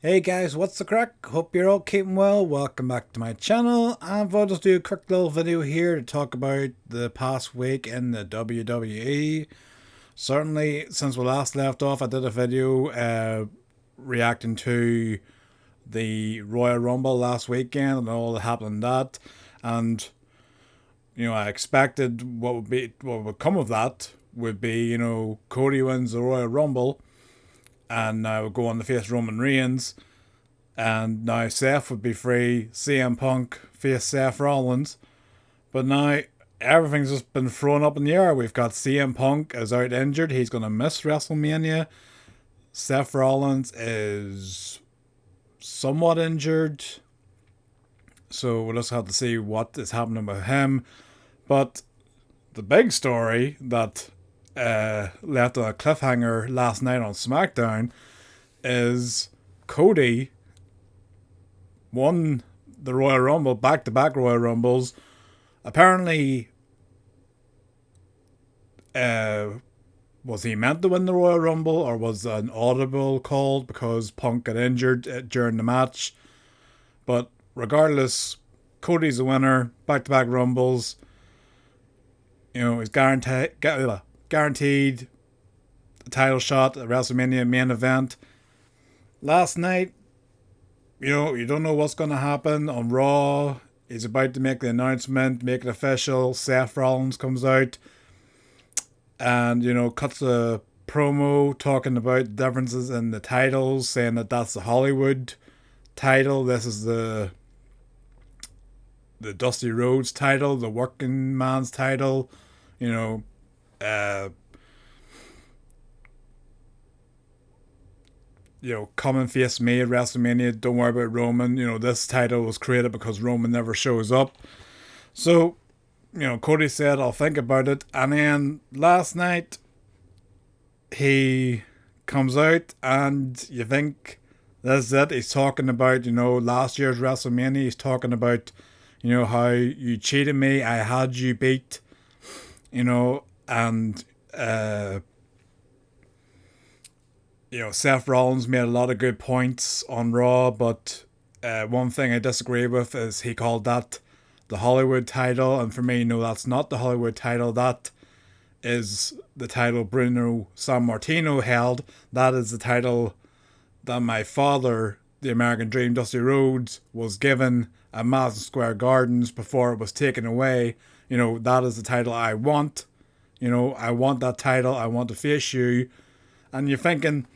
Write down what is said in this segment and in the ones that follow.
Hey guys, what's the crack? Hope you're all keeping well. Welcome back to my channel. I'll just do a quick little video here to talk about the past week in the WWE. Certainly, since we last left off, I did a video reacting to the Royal Rumble last weekend and all that happened in that. And, I expected what would come of that would be, Cody wins the Royal Rumble and would go on to face Roman Reigns. And now Seth would be free, CM Punk face Seth Rollins. But now everything's just been thrown up in the air. We've got CM Punk is out injured. He's going to miss WrestleMania. Seth Rollins is somewhat injured. So we'll just have to see what is happening with him. But the big story that left on a cliffhanger last night on Smackdown is Cody won the Royal Rumble, back-to-back Royal Rumbles. Apparently, was he meant to win the Royal Rumble, or was an audible called because Punk got injured during the match? But regardless, Cody's the winner, back-to-back Rumbles. He's guaranteed a title shot at WrestleMania main event. Last night, you don't know what's going to happen on Raw. He's about to make the announcement, make it official. Seth Rollins comes out and, cuts a promo talking about differences in the titles, saying that that's the Hollywood title. This is the Dusty Rhodes title, the working man's title. Come and face me at WrestleMania. Don't worry about Roman. This title was created because Roman never shows up. So, Cody said, I'll think about it. And then last night, he comes out and you think that's it. He's talking about, last year's WrestleMania. He's talking about, how you cheated me. I had you beat, and, Seth Rollins made a lot of good points on Raw, but one thing I disagree with is he called that the Hollywood title, and for me, no, that's not the Hollywood title. That is the title Bruno Sammartino held. That is the title that my father, the American Dream, Dusty Rhodes, was given at Madison Square Gardens before it was taken away. That is the title I want. I want that title. I want to face you. And you're thinking,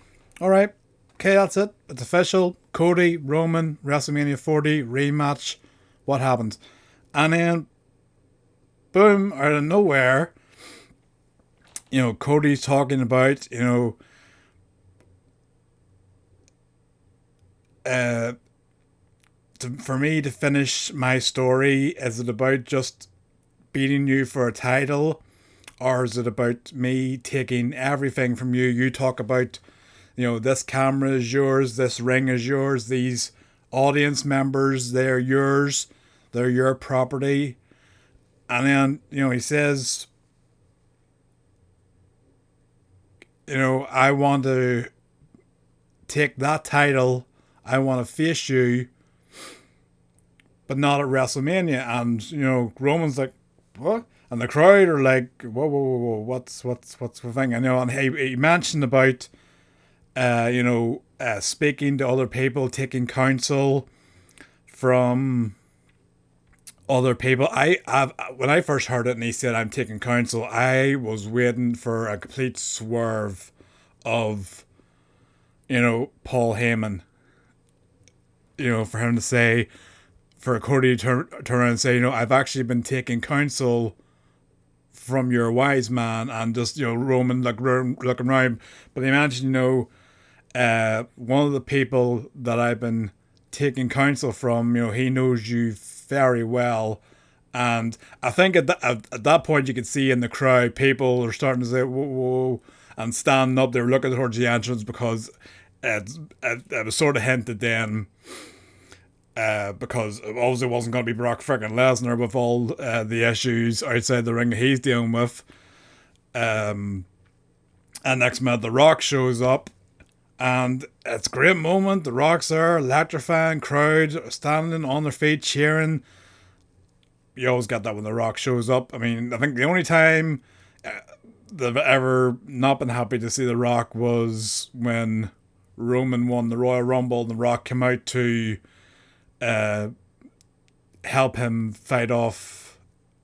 all right, okay, that's it. It's official. Cody, Roman, WrestleMania 40, rematch. What happens? And then, boom, out of nowhere, Cody's talking about, for me to finish my story, is it about just beating you for a title? Or is it about me taking everything from you? You talk about, this camera is yours, this ring is yours, these audience members, they're yours, they're your property. And then, he says, I want to take that title, I want to face you, but not at WrestleMania. And, Roman's like, what? And the crowd are like, whoa, what's the thing? And he mentioned about, speaking to other people, taking counsel from other people. When I first heard it and he said, I'm taking counsel, I was waiting for a complete swerve of, Paul Heyman. For him to say, for Cody to turn around and say, I've actually been taking counsel from your wise man, and just, Roman looking around. But imagine, one of the people that I've been taking counsel from, he knows you very well. And I think at that point you could see in the crowd, people are starting to say, whoa, and standing up. They were looking towards the entrance because it was sort of hinted then, because it obviously wasn't going to be Brock freaking Lesnar with all the issues outside the ring that he's dealing with. And next minute, The Rock shows up, And it's a great moment. The Rock's there, electrifying, crowd standing on their feet, cheering. You always get that when The Rock shows up. I mean, I think the only time they've ever not been happy to see The Rock was when Roman won the Royal Rumble and The Rock came out to uh, help him fight off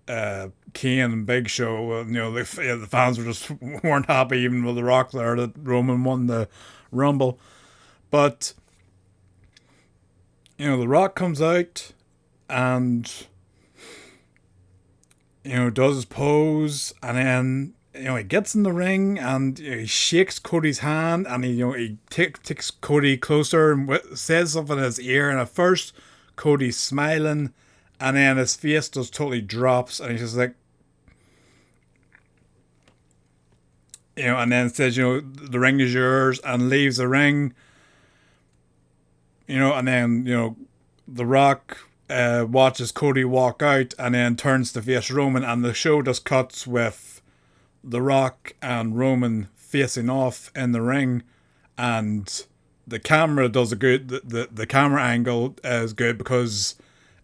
Kane and Big Show. You know, the fans were just weren't happy even with The Rock there that Roman won the Rumble. But, you know, The Rock comes out and, you know, does his pose, and then, you know, he gets in the ring and, you know, he shakes Cody's hand, and he takes Cody closer and says something in his ear, and at first Cody's smiling, and then his face just totally drops, and he's just like, you know, and then says, you know, the ring is yours, and leaves the ring, you know, and then, you know, The Rock watches Cody walk out and then turns to face Roman, and the show just cuts with The Rock and Roman facing off in the ring, and the camera does a good, the camera angle is good because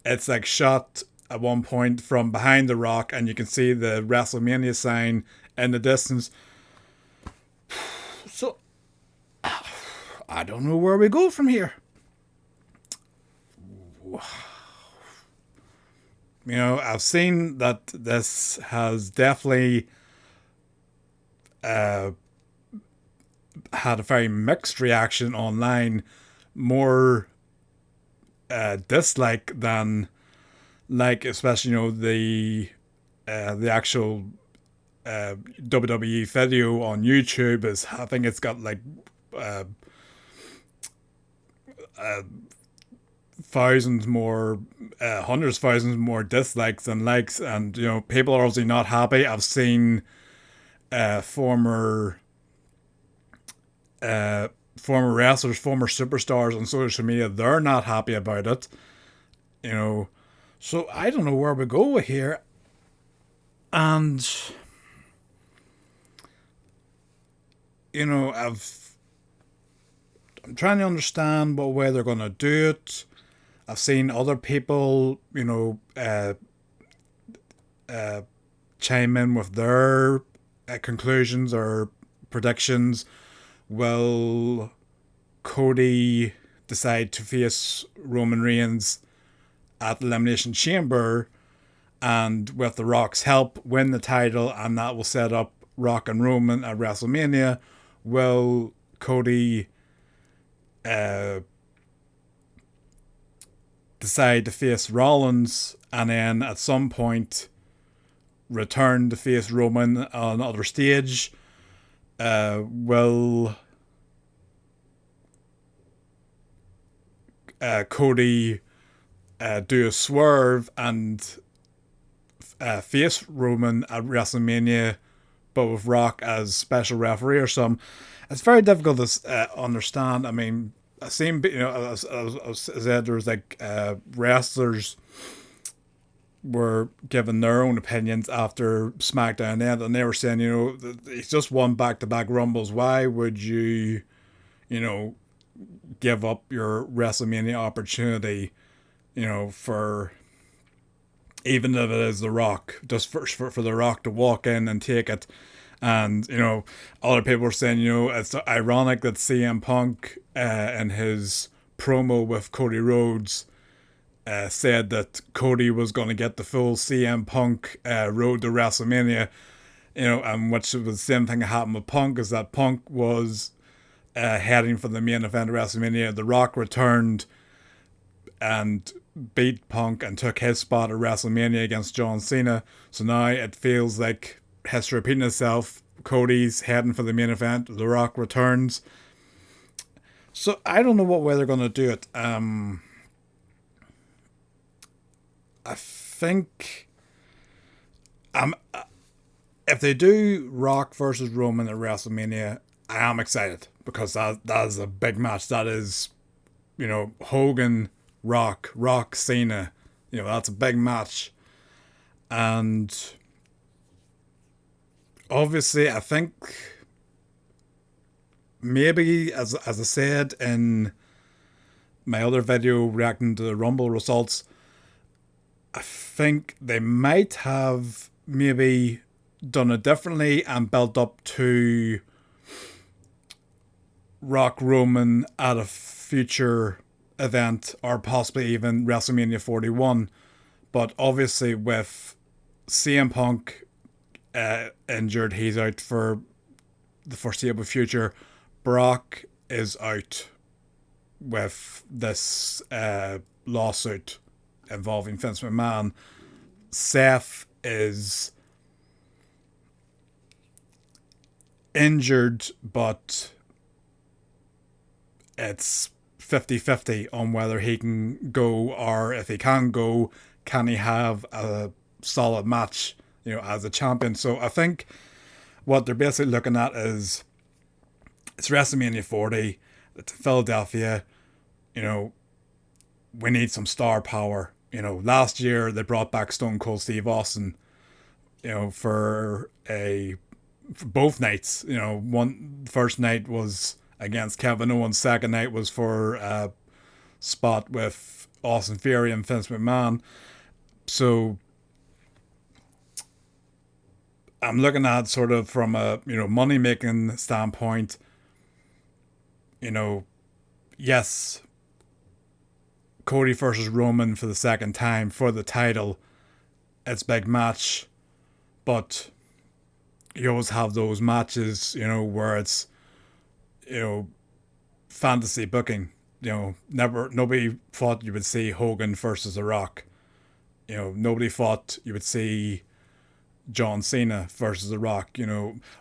it's like shot at one point from behind The Rock, and you can see the WrestleMania sign in the distance. So, I don't know where we go from here. You know, I've seen that this has definitely had a very mixed reaction online, more dislike than like, especially, you know, the actual WWE video on YouTube is, I think it's got like thousands more, hundreds of thousands more dislikes than likes, and, you know, people are obviously not happy. I've seen former wrestlers, former superstars on social media, they're not happy about it, you know. So I don't know where we go here, and, you know, I'm trying to understand what way they're gonna do it. I've seen other people, you know, chime in with their conclusions or predictions. Will Cody decide to face Roman Reigns at Elimination Chamber and, with The Rock's help, win the title, and that will set up Rock and Roman at WrestleMania? Will Cody decide to face Rollins and then at some point return to face Roman on another stage? Will Cody do a swerve and face Roman at WrestleMania, but with Rock as special referee or something? It's very difficult to understand. I mean, I seen, you know, as I said, there was like wrestlers were giving their own opinions after Smackdown ended, and they were saying, you know, he's just won back-to-back Rumbles. Why would you, you know, give up your WrestleMania opportunity, you know, for, even if it is The Rock, just for The Rock to walk in and take it? And, you know, other people were saying, you know, it's ironic that CM Punk in his promo with Cody Rhodes said that Cody was going to get the full CM Punk road to WrestleMania, you know, and which was the same thing that happened with Punk, is that Punk was heading for the main event of WrestleMania. The Rock returned and beat Punk and took his spot at WrestleMania against John Cena. So now it feels like history repeating itself. Cody's heading for the main event. The Rock returns. So I don't know what way they're going to do it. I think if they do Rock versus Roman at WrestleMania, I am excited because that is a big match. That is, you know, Hogan, Rock, Cena. You know, that's a big match. And obviously, I think maybe, as I said in my other video reacting to the Rumble results, I think they might have maybe done it differently and built up to Rock Roman at a future event or possibly even WrestleMania 41. But obviously, with CM Punk injured, he's out for the foreseeable future. Brock is out with this lawsuit involving Vince McMahon. Seth is injured, but it's 50-50 on whether he can go, or if he can go, can he have a solid match, as a champion. So I think what they're basically looking at is, it's WrestleMania 40, it's Philadelphia, we need some star power. Last year they brought back Stone Cold Steve Austin, for both nights. One first night was against Kevin Owens, second night was for a spot with Austin Theory and Vince McMahon. So I'm looking at sort of from a money making standpoint. Yes, Cody versus Roman for the second time for the title. It's a big match, but you always have those matches, where it's, fantasy booking. Nobody thought you would see Hogan versus The Rock. Nobody thought you would see John Cena versus The Rock.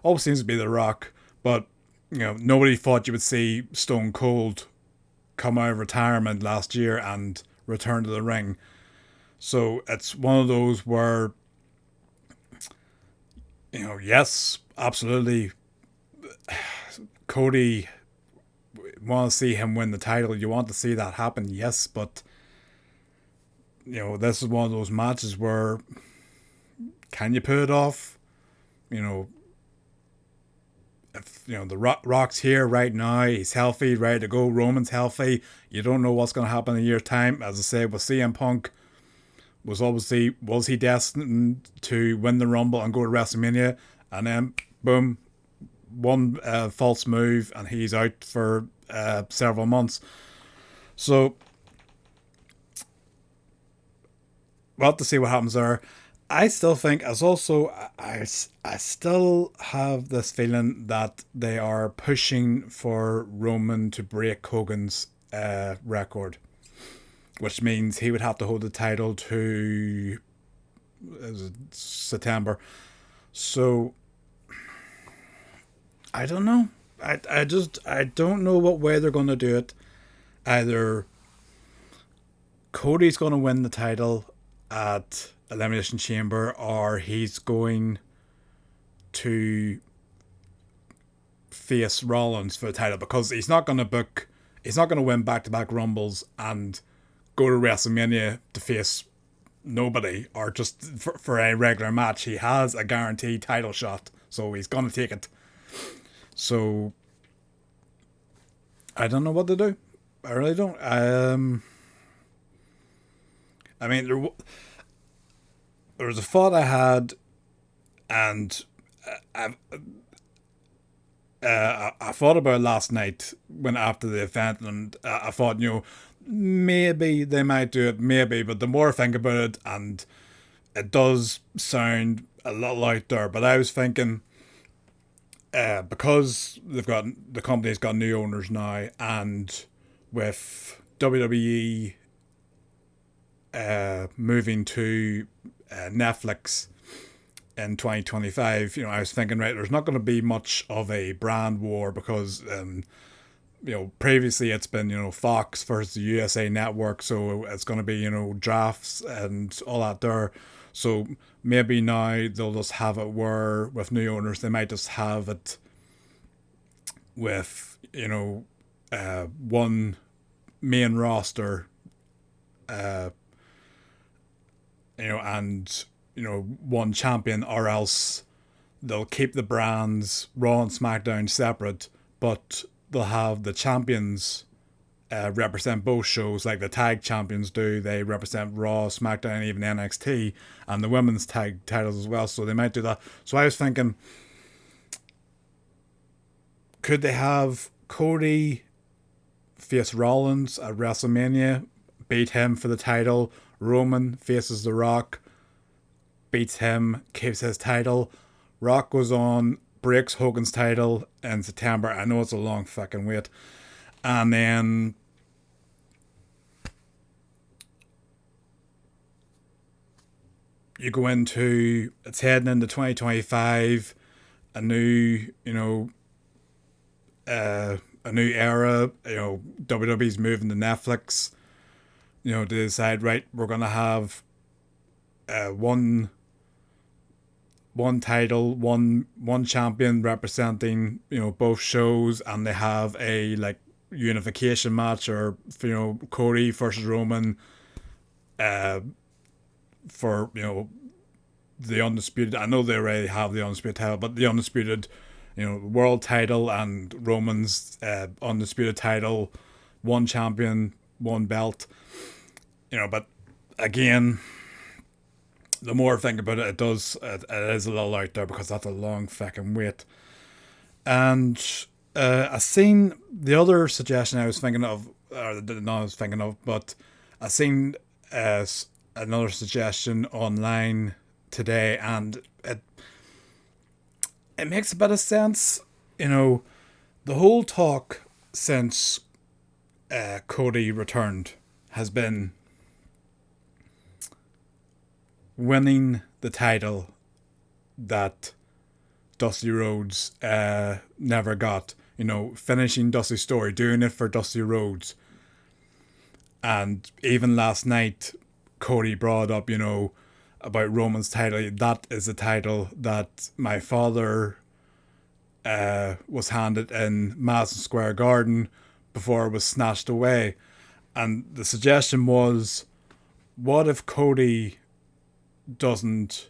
Always seems to be The Rock, but nobody thought you would see Stone Cold come out of retirement last year and return to the ring. So it's one of those where, yes, absolutely, Cody, want to see him win the title. You want to see that happen, yes, but this is one of those matches where, can you put it off? If the Rock's here right now, he's healthy, ready to go. Roman's healthy. You don't know what's going to happen in a year's time. As I said, with CM Punk, was he destined to win the Rumble and go to WrestleMania, and then boom, one false move and he's out for several months. So we'll have to see what happens there. I still think, as also, I still have this feeling that they are pushing for Roman to break Hogan's record, which means he would have to hold the title to September. So I don't know. I don't know what way they're going to do it. Either Cody's going to win the title at Elimination Chamber, or he's going to face Rollins for the title, because he's not going to win back-to-back Rumbles and go to WrestleMania to face nobody, or just for a regular match. He has a guaranteed title shot, so he's going to take it. So I don't know what to do. I really don't. I mean, there was a thought I had, and I thought about it last night when after the event, and I thought, maybe they might do it, maybe, but the more I think about it, and it does sound a little out there, but I was thinking, because the company's got new owners now, and with WWE moving to Netflix in 2025, I was thinking, right, there's not going to be much of a brand war, because previously it's been Fox versus the USA Network, so it's going to be drafts and all that there. So maybe now they'll just have it where, with new owners, they might just have it with one main roster, and one champion, or else they'll keep the brands Raw and SmackDown separate, but they'll have the champions represent both shows, like the tag champions do. They represent Raw, SmackDown, and even NXT, and the women's tag titles as well. So they might do that. So I was thinking, could they have Cody face Rollins at WrestleMania, beat him for the title? Roman faces The Rock, beats him, keeps his title. Rock goes on, breaks Hogan's title in September. I know it's a long fucking wait. And then you go into, it's heading into 2025, a new, a new era. WWE's moving to Netflix. To decide, right, we're gonna have one title, one champion representing both shows, and they have a like unification match, or Cody versus Roman for the undisputed. I know they already have the undisputed title, but the undisputed world title and Roman's undisputed title, one champion, one belt. But again, the more I think about it, it is a little out there, because that's a long fucking wait. And I seen the other suggestion I was thinking of, but I seen another suggestion online today, and it makes a bit of sense. The whole talk since Cody returned has been winning the title that Dusty Rhodes never got. Finishing Dusty's story, doing it for Dusty Rhodes. And even last night, Cody brought up, about Roman's title. That is the title that my father was handed in Madison Square Garden before it was snatched away. And the suggestion was, what if Cody doesn't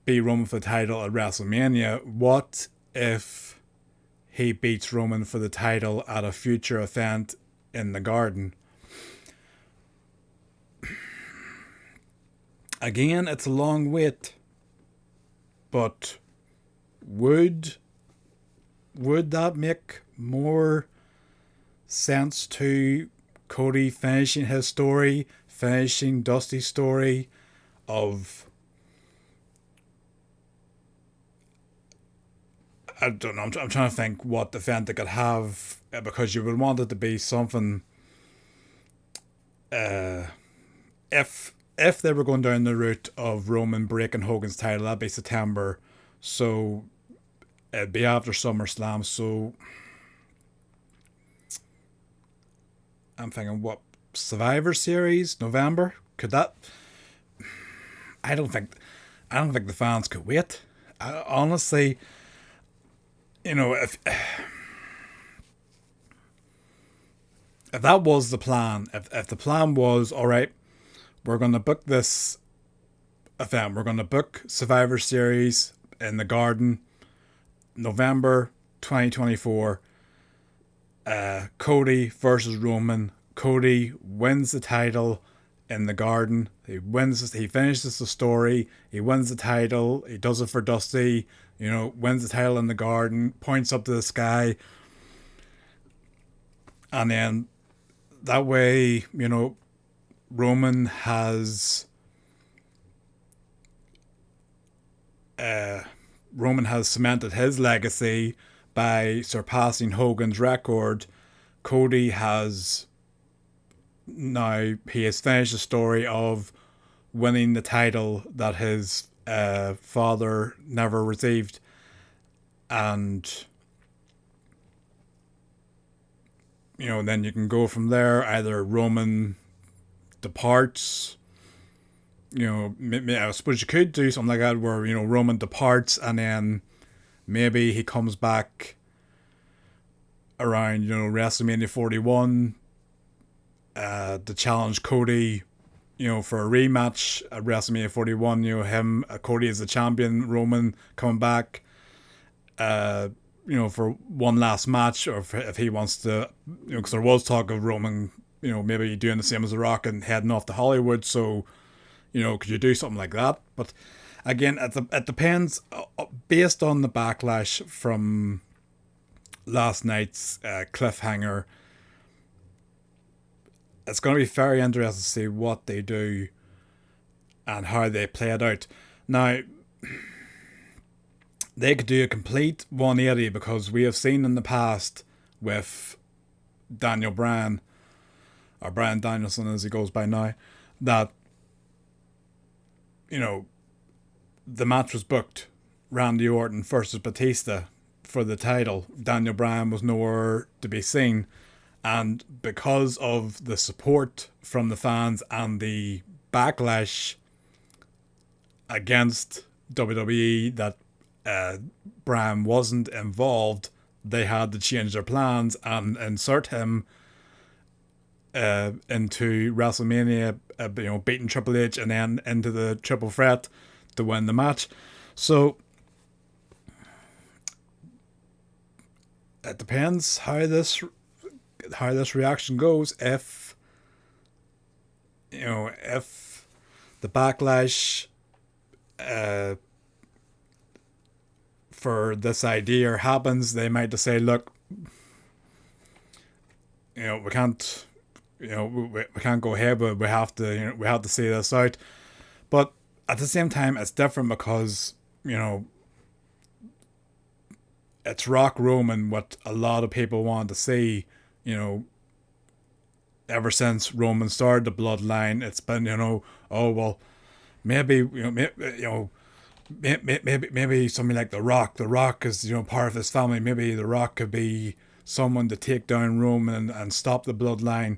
beat Roman for the title at WrestleMania? What if he beats Roman for the title at a future event in the Garden? Again, it's a long wait, but would that make more sense to Cody finishing his story, finishing Dusty's story of, I don't know, I'm trying to think what event they could have, because you would want it to be something, if they were going down the route of Roman breaking Hogan's title, that'd be September, so it'd be after SummerSlam. So I'm thinking, what, Survivor Series, November? Could that? I don't think the fans could wait. Honestly, if that was the plan, if the plan was, all right, we're going to book this event, we're going to book Survivor Series in the Garden, November 2024, Cody versus Roman. Cody wins the title in the Garden. He finishes the story. He wins the title. He does it for Dusty. Wins the title in the Garden. Points up to the sky. And then that way, Roman has cemented his legacy by surpassing Hogan's record. Cody has finished the story of winning the title that his father never received, and then you can go from there. Either Roman departs, I suppose you could do something like that where Roman departs and then maybe he comes back around WrestleMania 41 to challenge Cody for a rematch at WrestleMania 41. Cody is the champion, Roman coming back, for one last match, or if he wants to, because there was talk of Roman, maybe doing the same as The Rock and heading off to Hollywood. So, could you do something like that? But again, it depends based on the backlash from last night's cliffhanger. It's going to be very interesting to see what they do and how they play it out. Now, they could do a complete 180, because we have seen in the past with Daniel Bryan, or Bryan Danielson as he goes by now, that, the match was booked Randy Orton versus Batista for the title. Daniel Bryan was nowhere to be seen. And because of the support from the fans and the backlash against WWE that Bryan wasn't involved, they had to change their plans and insert him into WrestleMania, beating Triple H and then into the triple threat to win the match. So it depends how this reaction goes. If the backlash for this idea happens, they might just say, look, we can't go ahead, but we have to see this out. But at the same time, it's different because it's Rock Roman, what a lot of people want to see. Ever since Roman started the bloodline, it's been oh well, maybe maybe something like The Rock. The Rock is part of his family. Maybe The Rock could be someone to take down Roman and stop the bloodline.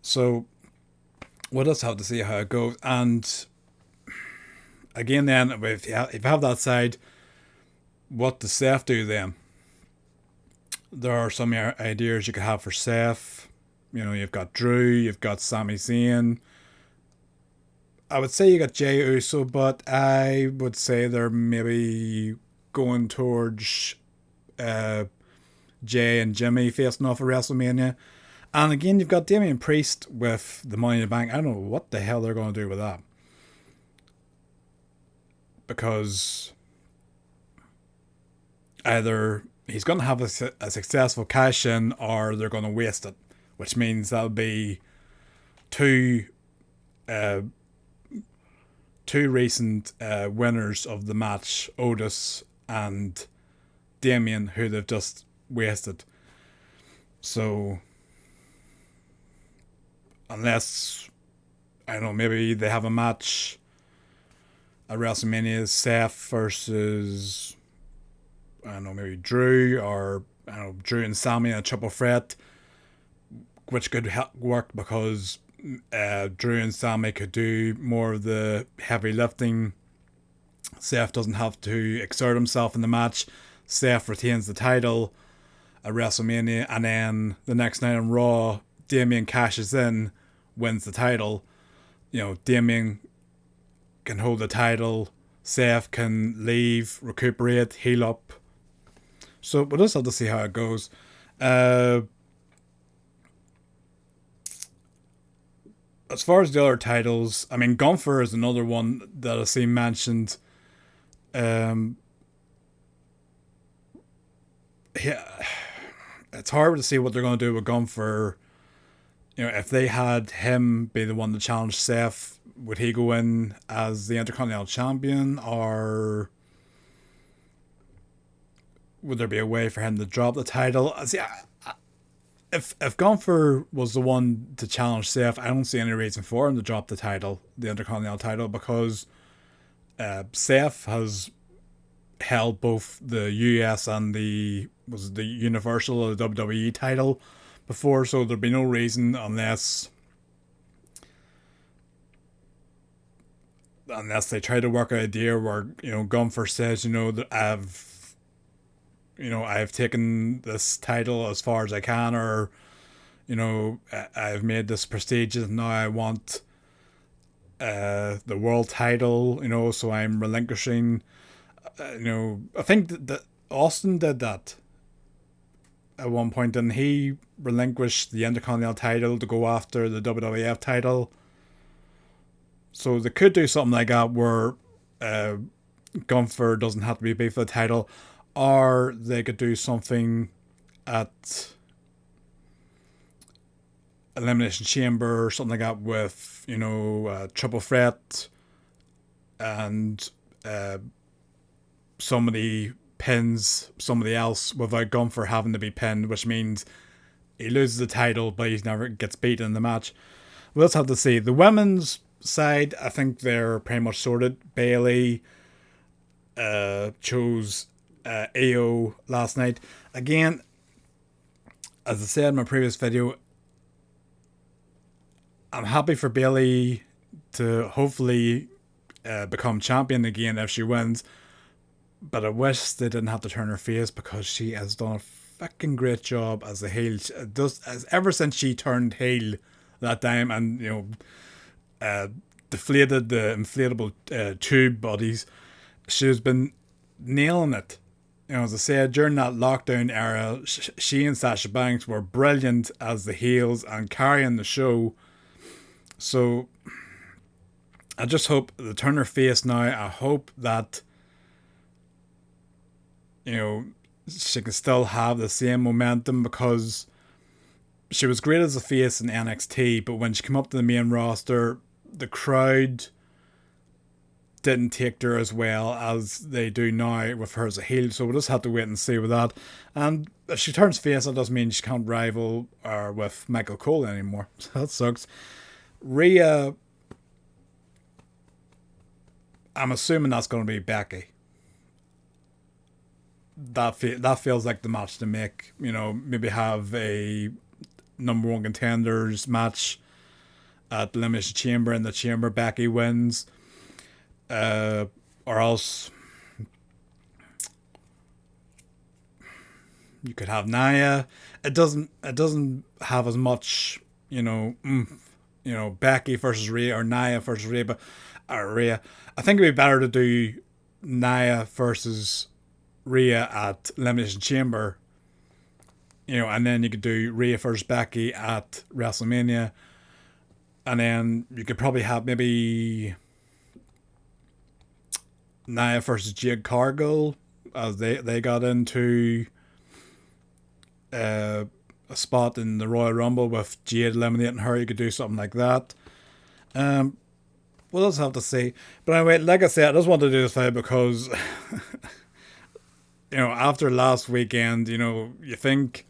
So we'll just have to see how it goes. And again, then if you have that side, what does Seth do then? There are some ideas you could have for Seth. You've got Drew, you've got Sami Zayn. I would say you got Jey Uso, but I would say they're maybe going towards Jey and Jimmy facing off at WrestleMania. And again, you've got Damian Priest with the Money in the Bank. I don't know what the hell they're going to do with that. Because either he's going to have a successful cash-in, or they're going to waste it. Which means that'll be two recent winners of the match, Otis and Damian, who they've just wasted. So, unless, I don't know, maybe they have a match at WrestleMania, Seth versus, I don't know, maybe Drew, or I don't know, Drew and Sami in a triple threat, which could work because Drew and Sami could do more of the heavy lifting. Seth doesn't have to exert himself in the match. Seth retains the title at WrestleMania, and then the next night on Raw, Damian cashes in, wins the title. Damian can hold the title. Seth can leave, recuperate, heal up. So we'll just have to see how it goes. As far as the other titles, I mean, Gunther is another one that I've seen mentioned. Yeah, it's hard to see what they're going to do with Gunther. If they had him be the one to challenge Seth, would he go in as the Intercontinental Champion, or would there be a way for him to drop the title? See, If Gunther was the one to challenge Seth, I don't see any reason for him to drop the title, the Intercontinental title, because Seth has held both the US and the Universal or the WWE title before, so there'd be no reason unless they try to work out a deal where Gunther says that I've taken this title as far as I can, or I've made this prestigious, and now I want the world title, so I'm relinquishing. I think that Austin did that at one point, and he relinquished the Intercontinental title to go after the WWF title. So they could do something like that where Gunther doesn't have to be big for the title, or they could do something at Elimination Chamber or something like that with, triple threat and somebody pins somebody else without Gunther having to be pinned, which means he loses the title but he never gets beaten in the match. We'll just have to see. The women's side, I think they're pretty much sorted. Bayley chose AO last night. Again, as I said in my previous video, I'm happy for Bayley to hopefully become champion again if she wins. But I wish they didn't have to turn her face, because she has done a fucking great job as a heel. Ever since she turned heel that time and, deflated the inflatable tube bodies, she's been nailing it. As I said, during that lockdown era, she and Sasha Banks were brilliant as the heels and carrying the show. So I just hope they turn her face now. I hope that, she can still have the same momentum, because she was great as a face in NXT, but when she came up to the main roster, the crowd didn't take her as well as they do now with her as a heel. So we'll just have to wait and see with that. And if she turns face, that doesn't mean she can't rival with Michael Cole anymore. So that sucks. Rhea, I'm assuming that's going to be Becky. That feels like the match to make. Maybe have a number one contenders match at the Elimination Chamber. In the Chamber, Becky wins. Or else you could have Nia. It doesn't have as much, Becky versus Rhea or Nia versus Rhea, but Rhea. I think it'd be better to do Nia versus Rhea at Elimination Chamber, and then you could do Rhea versus Becky at WrestleMania, and then you could probably have maybe Nia versus Jade Cargill, as they got into a spot in the Royal Rumble with Jade eliminating her. You could do something like that. We'll just have to see. But anyway, like I said, I just wanted to do this video because after last weekend, you think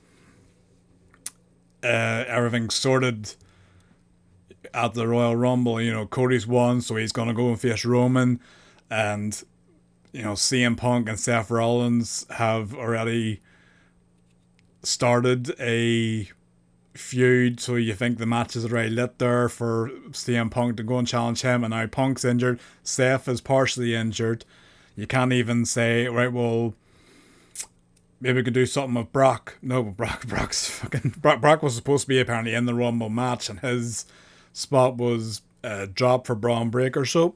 everything's sorted at the Royal Rumble. Cody's won, so he's going to go and face Roman. And, CM Punk and Seth Rollins have already started a feud. So you think the match is already lit there for CM Punk to go and challenge him. And now Punk's injured. Seth is partially injured. You can't even say, right, well, maybe we could do something with Brock. No, but Brock was supposed to be apparently in the Rumble match, and his spot was dropped for Braun Breaker. So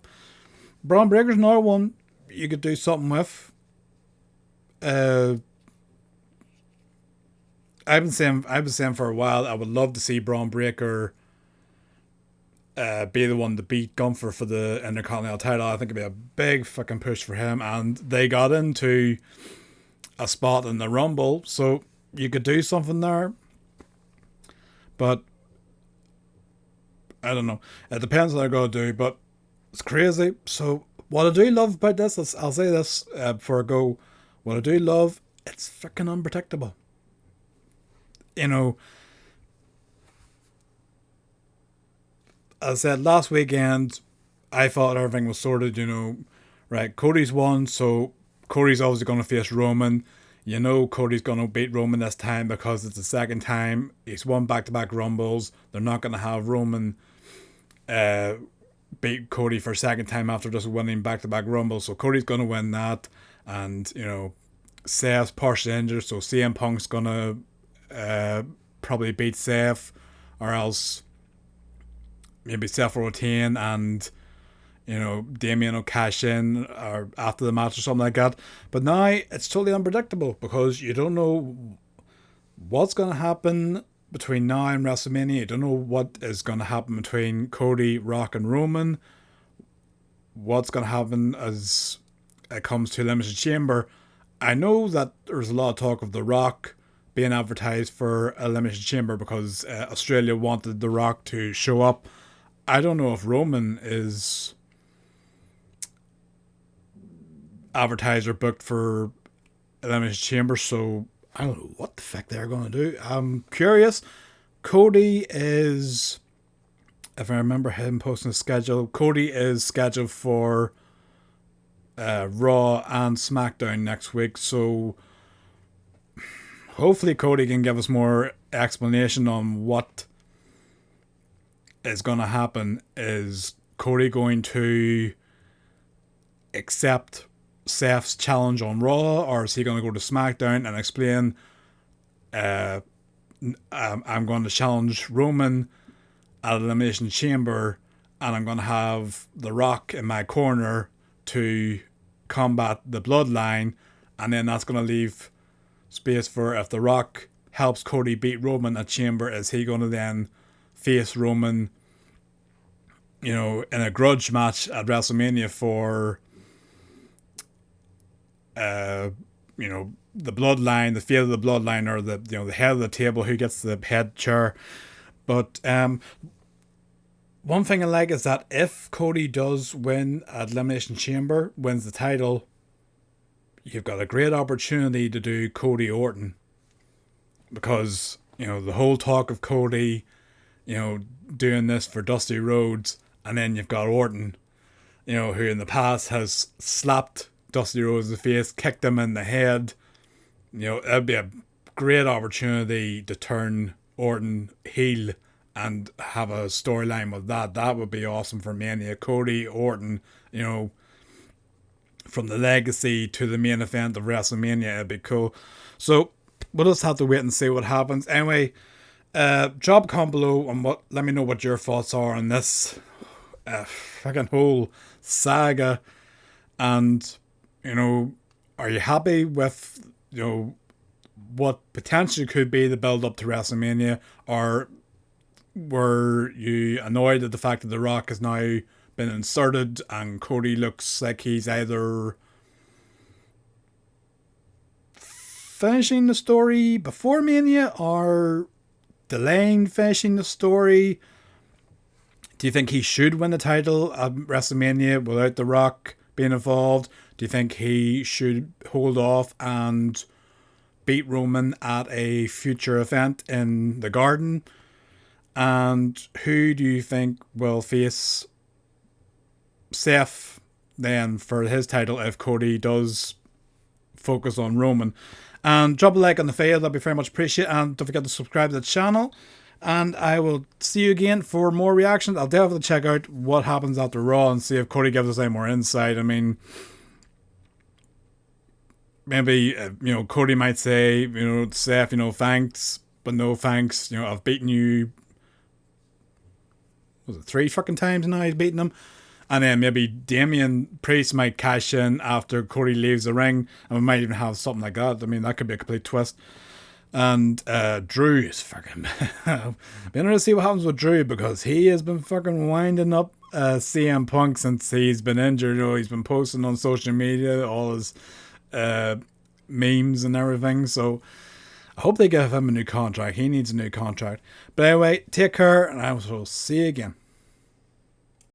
Braun Breaker's another one you could do something with. I've been saying for a while, I would love to see Braun Breaker be the one to beat Gunther for the Intercontinental title. I think it'd be a big fucking push for him, and they got into a spot in the Rumble, so you could do something there. But I don't know. It depends what they're going to do, but it's crazy. So what I do love about this, I'll say this before I go. What I do love, it's freaking unpredictable. As I said last weekend, I thought everything was sorted. Right? Cody's won, so Cody's obviously going to face Roman. Cody's going to beat Roman this time because it's the second time. He's won back-to-back Rumbles. They're not going to have Roman beat Cody for a second time after just winning back-to-back Rumbles. So Cody's going to win that. And, Seth's partially injured, so CM Punk's going to probably beat Seth, or else maybe Seth will retain and, Damien will cash in or after the match or something like that. But now it's totally unpredictable because you don't know what's going to happen between now and WrestleMania. You don't know what is going to happen between Cody, Rock, and Roman. What's going to happen as it comes to Elimination Chamber. I know that there's a lot of talk of The Rock being advertised for Elimination Chamber because Australia wanted The Rock to show up. I don't know if Roman is advertised or booked for Elimination Chamber, so I don't know what the fuck they're going to do. I'm curious. Cody is, if I remember him posting a schedule, Cody is scheduled for Raw and Smackdown next week, so hopefully Cody can give us more explanation on what is going to happen. Is Cody going to accept Seth's challenge on Raw, or is he going to go to SmackDown and explain I'm going to challenge Roman at Elimination Chamber and I'm going to have The Rock in my corner to combat the Bloodline, and then that's going to leave space for if The Rock helps Cody beat Roman at Chamber, is he going to then face Roman in a grudge match at WrestleMania for the Bloodline, the fate of the Bloodline, or the head of the table, who gets the head chair. But one thing I like is that if Cody does win at Elimination Chamber, wins the title, you've got a great opportunity to do Cody Orton, because the whole talk of Cody doing this for Dusty Rhodes, and then you've got Orton who in the past has slapped Dusty Rhodes in the face, kicked him in the head. It'd be a great opportunity to turn Orton heel and have a storyline with that. That would be awesome for Mania. Cody Orton, from the legacy to the main event of WrestleMania, it'd be cool. So we'll just have to wait and see what happens. Anyway, drop a comment below and let me know what your thoughts are on this fucking whole saga. And are you happy with what potentially could be the build up to WrestleMania, or were you annoyed at the fact that The Rock has now been inserted and Cody looks like he's either finishing the story before Mania or delaying finishing the story? Do you think he should win the title at WrestleMania without The Rock being involved? Do you think he should hold off and beat Roman at a future event in the Garden? And who do you think will face Seth then for his title if Cody does focus on Roman? And drop a like on the video, that'd be very much appreciated. And don't forget to subscribe to the channel. And I will see you again for more reactions. I'll definitely check out what happens after Raw and see if Cody gives us any more insight. I mean, maybe, Cody might say, Seth, thanks, but no thanks. I've beaten you, was it 3 fucking times now he's beaten him? And then maybe Damian Priest might cash in after Cody leaves the ring, and we might even have something like that. I mean, that could be a complete twist. And Drew is fucking been interested to see what happens with Drew, because he has been fucking winding up CM Punk since he's been injured. He's been posting on social media all his memes and everything. So I hope they give him a new contract. He needs a new contract. But anyway, take care, and I will see you again.